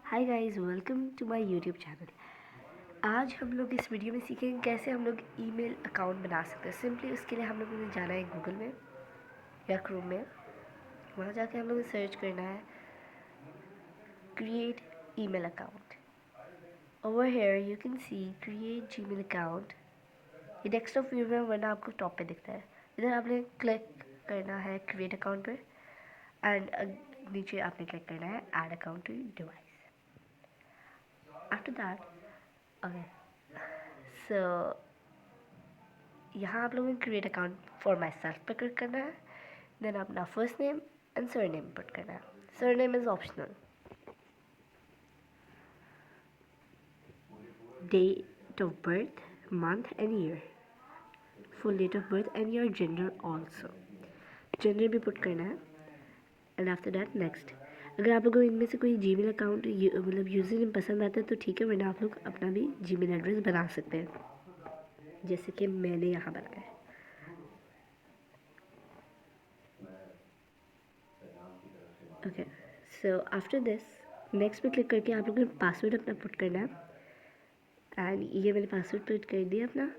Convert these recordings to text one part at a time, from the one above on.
Hi guys, welcome to my YouTube channel. आज हम लोग इस वीडियो में सीखेंगे कैसे हम लोग ईमेल अकाउंट बना सकते हैं। सिंपली उसके लिए हम लोगों ने जाना है गूगल में या क्रोम में। वहाँ जाके हम लोग ने सर्च करना है create email account. Over here you can see create Gmail account. ये डेस्कटॉप व्यू में, वरना आपको टॉप पे दिखता है। इधर आपने क्लिक करना है क्रिएट अकाउंट पे एंड नीचे आपने क्लिक करना है add account to device. After that okay, so यहाँ आप लोगों को create account for myself पर क्लिक करना है। देन अपना first name and surname put करना है। Surname is optional. Date of birth, month and year, full date of birth and your gender also. Gender भी put करना है and after that next. अगर आप लोगों को इनमें से कोई जीमेल अकाउंट मतलब यूज़र नेम पसंद आता है तो ठीक है, वरना आप लोग अपना भी जीमेल एड्रेस बना सकते हैं, जैसे कि मैंने यहाँ बनाया है। Okay, so after this next पे क्लिक करके आप लोगों ने पासवर्ड अपना पुट करना है एंड ये मैंने पासवर्ड पुट कर दिया अपना।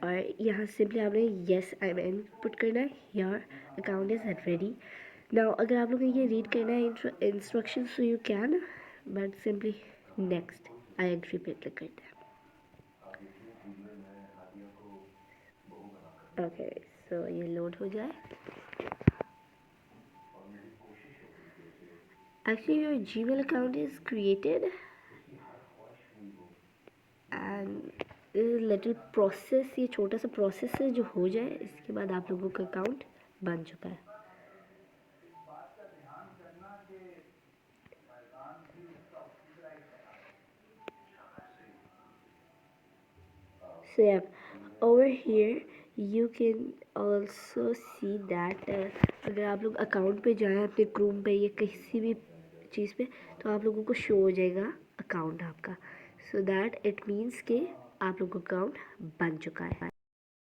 और यहाँ सिंपली आपने yes I am in put करना है। Your account is ready now. अगर आप लोगों को ये रीड करना है instruction so you can, but simply next I agree पे क्लिक करते हैं। ओके, सो ये लोड हो जाए। Actually, your Gmail account is created and little process, ये छोटा सा प्रोसेस है जो हो जाए, इसके बाद आप लोगों का अकाउंट बन चुका है। So yeah, over here you can also see that अगर आप लोग अकाउंट पे जाएं अपने क्रोम पे या किसी भी चीज़ पे, तो आप लोगों को शो हो जाएगा अकाउंट आपका। सो दैट इट मीन्स कि आप लोगों का अकाउंट बन चुका है।